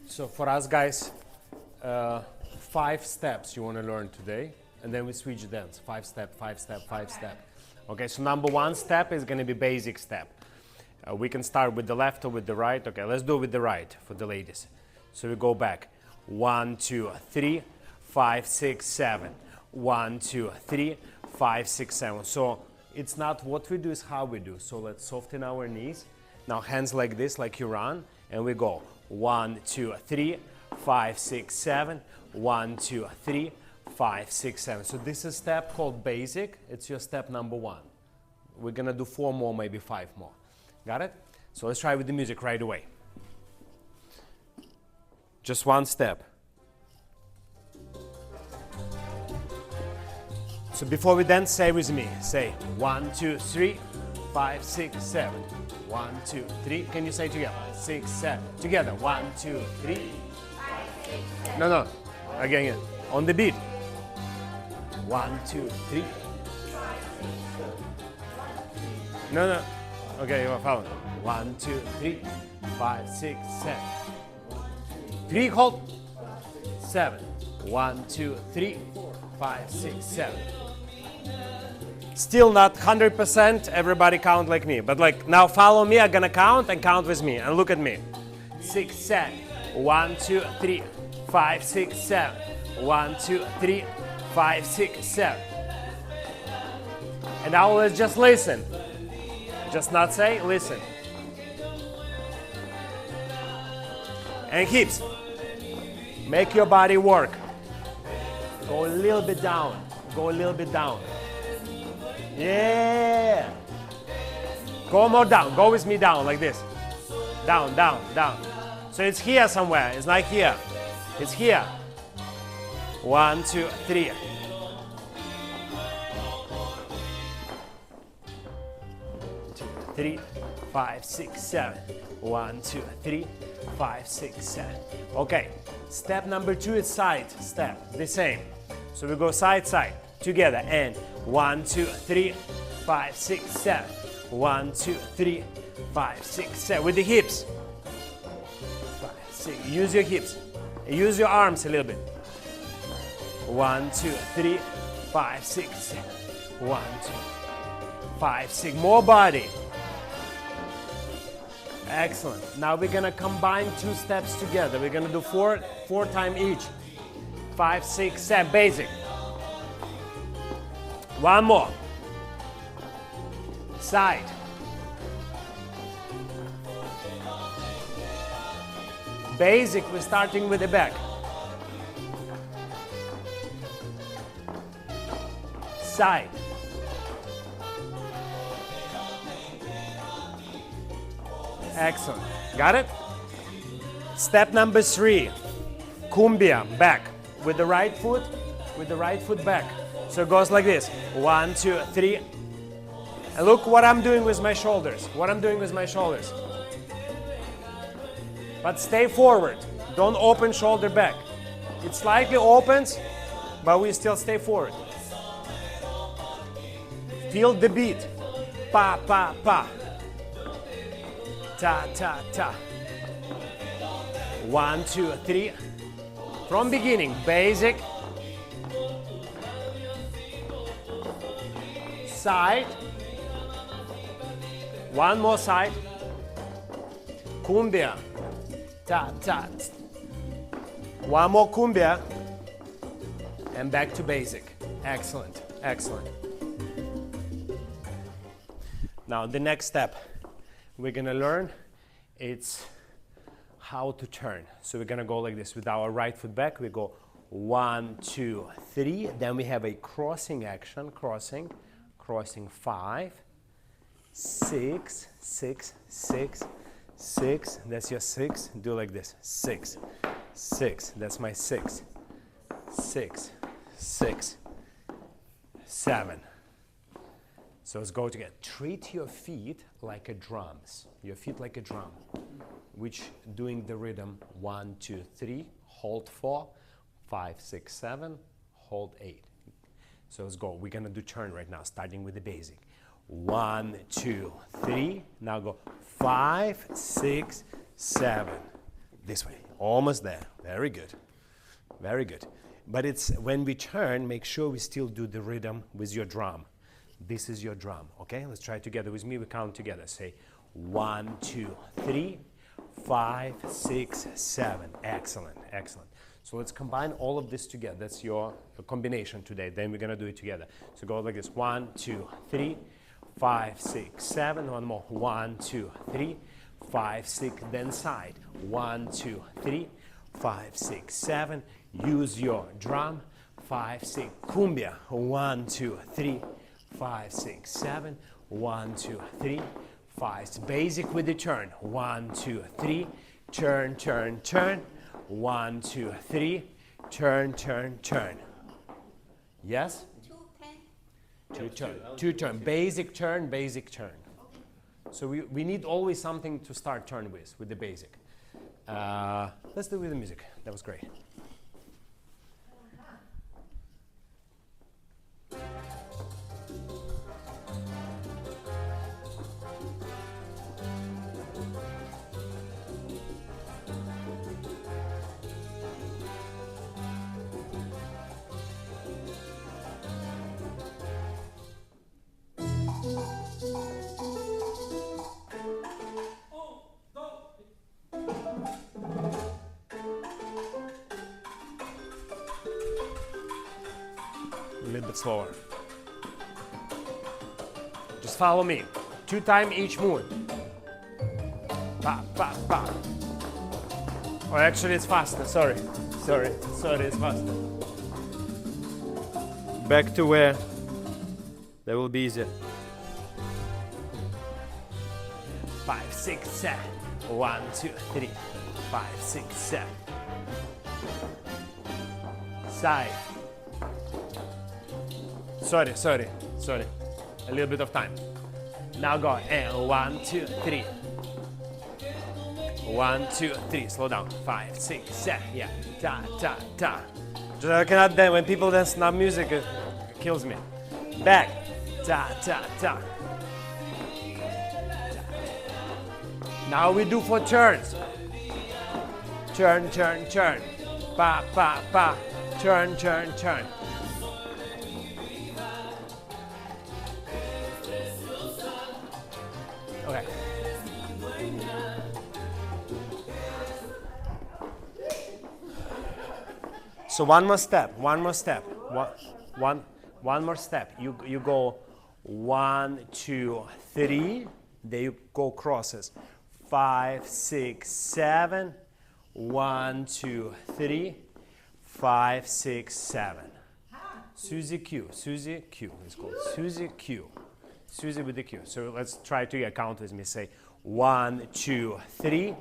So for us guys, 5 steps you want to learn today, and then we switch dance. 5 step, 5 step, 5 step. Okay, so number 1 step is going to be basic step. We can start with the left or with the right. Okay, let's do it with the right for the ladies. So we go back. 1, 2, 3, 5, 6, 7. 1, 2, 3, 5, 6, 7. So it's not what we do, it's how we do. So let's soften our knees. Now hands like this, like you run, and we go 1, 2, 3, 5, 6, 7. 1, 2, 3, 5, 6, 7. So this is a step called basic. It's your step number 1. We're gonna do 4 more, maybe 5 more. Got it? So let's try with the music right away. Just 1 step. So before we dance, say with me. Say 1, 2, 3, 5, 6, 7. 1, 2, 3. Can you say together? 6, 7. Together. 1, 2, 3. 5, 6, 7. No. Again. On the beat. 1, 2, 3. No. Okay, you are following. 1, 2, 3, 5, 6, 7. 3, hold. 7. 1, 2, 3, 5, 6, 7. Still not 100%, everybody count like me. But like, now follow me, I'm gonna count and count with me. And look at me. 6, 7. 1, 2, 3, 5, 6, 7. 1, 2, 3, 5, 6, 7. And now let's just listen. Just not say, listen. And hips. Make your body work. Go a little bit down. Go a little bit down. Yeah. Go more down. Go with me down like this. Down, down, down. So it's here somewhere. It's not here. It's here. 1, 2, 3. 3, 5, 6, 7. 1, 2, 3, 5, 6, 7. Okay. Step number 2 is side step. The same. So we go side, side. Together. And 1, 2, 3, 5, 6, 7. 1, 2, 3, 5, 6, 7. With the hips. 5, 6. Use your hips. Use your arms a little bit. 1, 2, 3, 5, 6, 7. 1, 2, 5, 6. More body. Excellent. Now we're gonna combine 2 steps together. We're gonna do 4 times each. 5, 6, 7. Basic. 1 more. Side. Basic. We're starting with the back. Side. Excellent. Got it? Step number 3. Kumbia, back. With the right foot back. So it goes like this. 1, 2, 3. And look what I'm doing with my shoulders. But stay forward. Don't open shoulder back. It slightly opens, but we still stay forward. Feel the beat. Pa, pa, pa. Ta, ta, ta. 1, 2, 3. From beginning, basic. Side. 1 more side. Kumbia. Ta, ta. 1 more kumbia. And back to basic. Excellent, excellent. Now the next step we're gonna learn, it's how to turn. So we're gonna go like this with our right foot back. We go 1, 2, 3. Then we have a crossing action, crossing 5, 6, 6, 6, 6. That's your 6. Do like this. 6, 6. That's my 6. 6, 6, 7. So let's go together. Treat your feet like a drums. Your feet like a drum, which doing the rhythm 1, 2, 3, hold 4, 5, 6, 7, hold 8. So let's go. We're gonna do turn right now, starting with the basic. 1, 2, 3. Now go 5, 6, 7. This way. Almost there. Very good. Very good. But it's when we turn, make sure we still do the rhythm with your drum. This is your drum, okay? Let's try it together with me. We count together. Say 1, 2, 3, 5, 6, 7. Excellent, excellent. So let's combine all of this together. That's your combination today. Then we're gonna do it together. So go like this. 1, 2, 3, 5, 6, 7. One more. 1, 2, 3, 5, 6. Then side. 1, 2, 3, 5, 6, 7. Use your drum. 5, 6. Kumbia. 1, 2, 3, 5, 6, 7. 1, 2, 3, 5. Basic with the turn. 1, 2, 3. Turn, turn, turn. 1, 2, 3. Turn, turn, turn. Yes? 2 turn. 2 turn. Basic turn, basic turn. So we need always something to start turn with the basic. Let's do it with the music. That was great. A little bit slower. Just follow me. 2 times each movement. Pa, pa, pa. Or actually it's faster. Sorry, it's faster. Back to where that will be easier. 5, 6, 7. 1, 2, 3. 5, 6, 7. Side. Sorry. A little bit of time. Now go. And 1, 2, 3. 1, 2, 3. Slow down. 5, 6, 7. Yeah. Ta, ta, ta. Just I cannot dance. When people dance now music, it kills me. Back. Ta, ta, ta. Now we do for turns. Turn, turn, turn. Pa, pa, pa. Turn, turn, turn. Okay. So one more step. One more step. One more step. You go 1, 2, 3. Then you go crosses. 5, 6, 7. 1, 2, 3. 5, 6, 7. Suzie Q. Suzie Q. It's called Suzie Q. Suzie with the Q. So let's try to count with me. Say 1, 2, 3,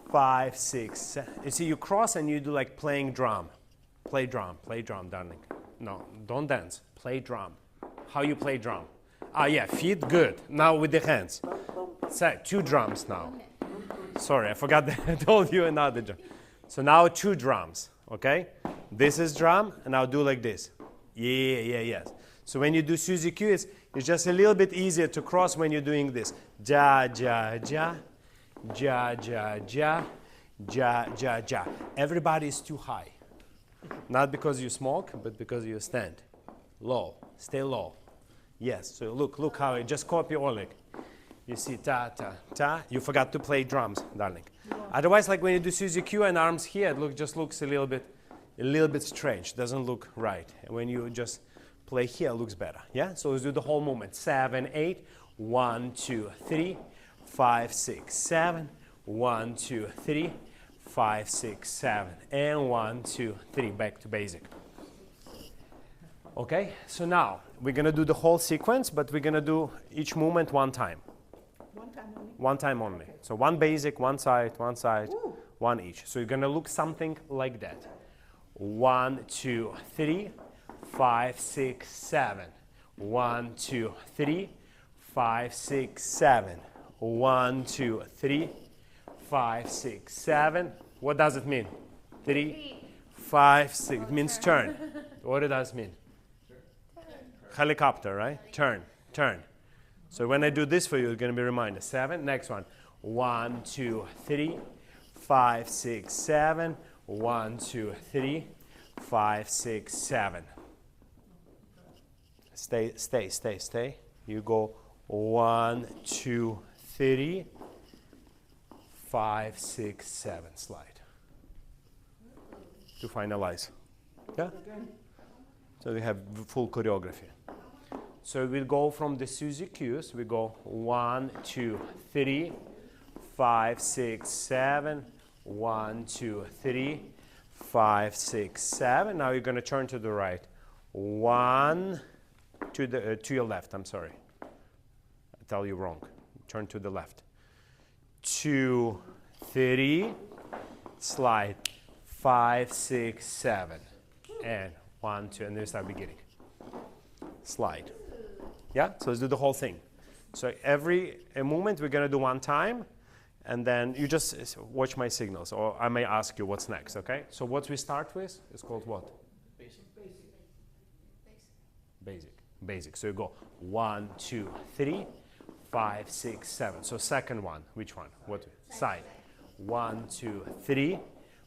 5, 6, 7. You see, you cross and you do like playing drum. Play drum, darling. No, don't dance. Play drum. How you play drum? Ah, yeah, feet, good. Now with the hands. Say 2 drums now. Sorry, I forgot that I told you another drum. So now 2 drums, okay? This is drum, and I'll do like this. Yes. So when you do Suzie Q, it's just a little bit easier to cross when you're doing this. Ja, ja, ja, ja, ja, ja, ja, ja, ja. Everybody is too high. Not because you smoke, but because you stand. Low, stay low. Yes, so look how it, just copy Oleg. You see ta, ta, ta. You forgot to play drums, darling. Yeah. Otherwise, like when you do Suzie Q and arms here, it just looks a little bit strange. Doesn't look right. And when you just play here, it looks better. Yeah. So let's do the whole movement. 7, 8. 1, 2, 3. 5, 6, 7. 1, 2, 3. 5, 6, 7. And 1, 2, 3. Back to basic. Okay. So now we're gonna do the whole sequence, but we're gonna do each movement one time. One time only. Okay. So one basic, one side, Ooh. One each. So you're gonna look something like that. 1, 2, 3, 5, 6, 7. 1, 2, 3, 5, 6, 7. 1, 2, 3, 5, 6, 7. What does it mean? 3, 5, 6. It means turn. What does it mean? Helicopter, right? Turn. So when I do this for you, it's going to be a reminder. 7. Next one. 1, 2, 3, 5, 6, 7. 1, 2, 3, 5, 6, 7. Stay, stay, stay, stay. You go 1, 2, 3, 5, 6, 7. Slide. To finalize. Yeah? So we have full choreography. So we go from the Suzie Qs. We go 1, 2, 3, 5, 6, 7. 1, 2, 3, 5, 6, 7. Now you're going to turn to the right. 1 to your left. I'm sorry. I tell you wrong. Turn to the left. 2, 3. Slide. 5, 6, 7. And 1, 2. And then start beginning. Slide. Yeah? So let's do the whole thing. So every movement we're going to do one time. And then you just watch my signals, or I may ask you what's next, okay? So what we start with is called what? Basic. Basic. Basic. So you go 1, 2, 3, 5, 6, 7. So second one, which one? What? Side. 1, 2, 3,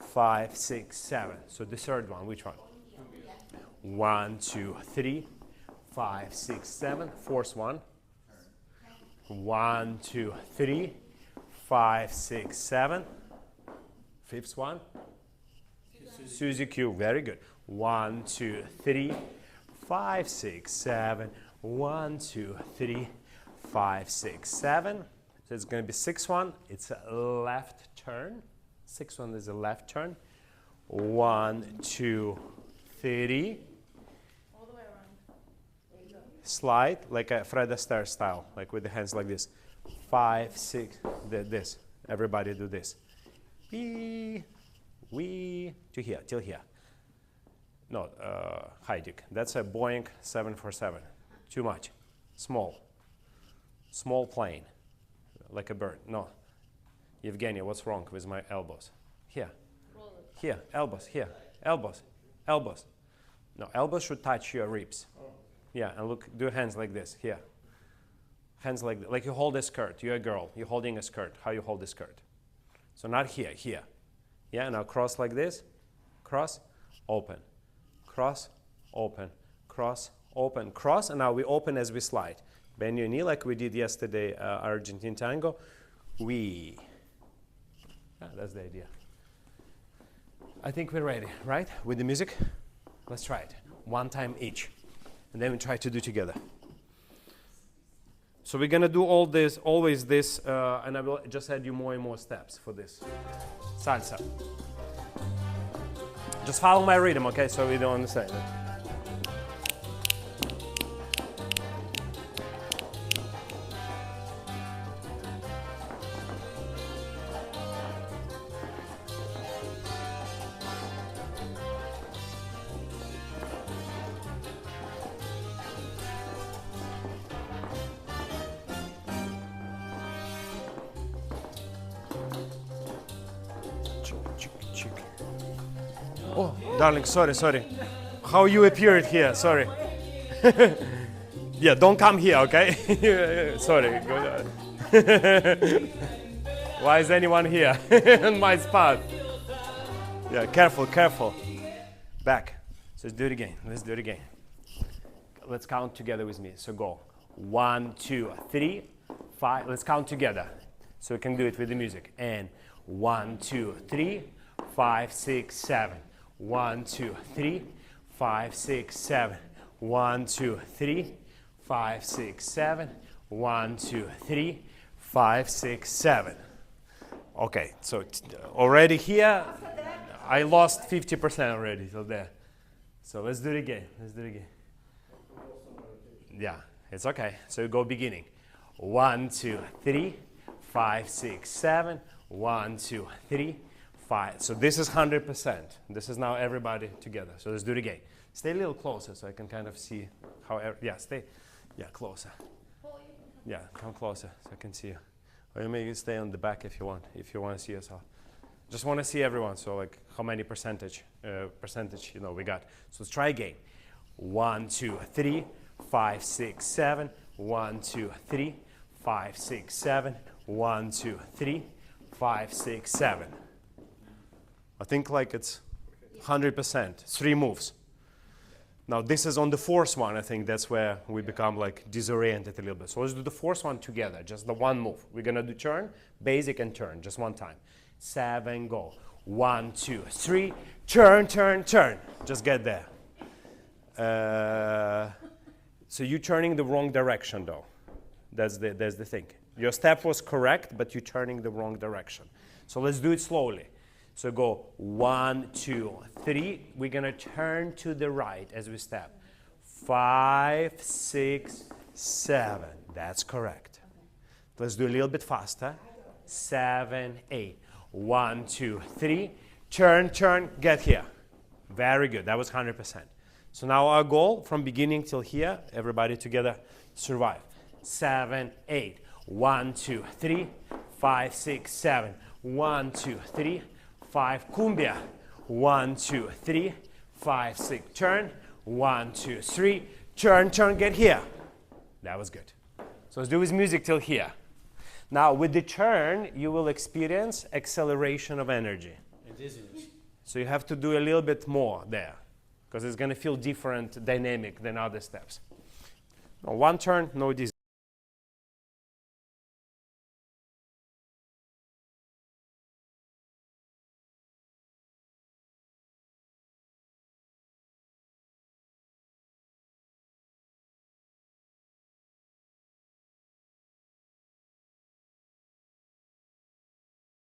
5, 6, 7. So the third one, which one? 1, 2, 3, 5, 6, 7. Fourth one. 1, 2, 3. 5, 6, 7. Fifth one. Suzie Q. Very good. 1, 2, 3, 5, 6, 7. 1, 2, 3, 5, 6, 7. So it's going to be sixth one. It's a left turn. Sixth one is a left turn. 1, 2, 3. All the way around. There you go. Slide like a Fred Astaire style, like with the hands like this. 5, 6, this. Everybody do this. We, to here, till here. No, Heidik. That's a Boeing 747. Too much. Small. Small plane. Like a bird. No. Evgenia, what's wrong with my elbows? Here. Here. Elbows. Here. Elbows. Elbows. No, elbows should touch your ribs. Yeah, and look, do hands like this. Here. Hands like you hold a skirt. You're a girl. You're holding a skirt. How you hold the skirt? So not here, here. Yeah, now cross like this. Cross, open. Cross, open. Cross, open. Cross, and now we open as we slide. Bend your knee like we did yesterday, Argentine tango. We. Yeah, that's the idea. I think we're ready, right? With the music? Let's try it. One time each. And then we try to do together. So we're gonna do all this, always this, and I will just add you more and more steps for this. Salsa. Just follow my rhythm, okay? So we don't understand it. Oh, darling, sorry. How you appeared here, sorry. Yeah, don't come here, okay? Sorry. Why is anyone here in my spot? Yeah, careful. Back. So let's do it again. Let's count together with me. So go. 1, 2, 3, 5. Let's count together. So we can do it with the music. And 1, 2, 3, 5, 6, 7. 1, 2, 3, 5, 6, 7. 1, 2, 3, 5, 6, 7. 1, 2, 3, 5, 6, 7. Okay, so already here, I lost 50% already till there. So let's do it again. Yeah, it's okay. So you go beginning. 1, 2, 3, 5, 6, 7. 1, 2, 3, 5. So this is 100%. This is now everybody together. So let's do it again. Stay a little closer so I can kind of see how, closer. Yeah, come closer so I can see you. Or you may stay on the back if you want to see yourself. Just want to see everyone, so like how many percentage we got. So let's try again. 1, 2, 3, 5, 6, 7. 1, 2, 3, 5, 6, 7. 1, 2, 3, 5, 6, 7. I think like it's 100%, 3 moves. Now this is on the fourth one, I think that's where we become like disoriented a little bit. So let's do the fourth one together, just the one move. We're gonna do turn, basic and turn, just one time. 7, go. 1, 2, 3, turn, turn, turn. Just get there. So you're turning the wrong direction though. That's the thing. Your step was correct, but you're turning the wrong direction. So let's do it slowly. So go 1, 2, 3. We're gonna turn to the right as we step. 5, 6, 7. That's correct. Okay. Let's do a little bit faster. 7, 8. 1, 2, 3. Turn, turn, get here. Very good. That was 100%. So now our goal from beginning till here, everybody together, survive. 7, 8. 1, 2, 3. 5, 6, 7. 1, 2, 3. 5, Kumbia. 1, 2, 3. 5, 6, turn. 1, 2, 3. Turn, turn, get here. That was good. So let's do with music till here. Now with the turn, you will experience acceleration of energy. And dizziness. So you have to do a little bit more there, because it's going to feel different dynamic than other steps. Now, one turn, no dizziness.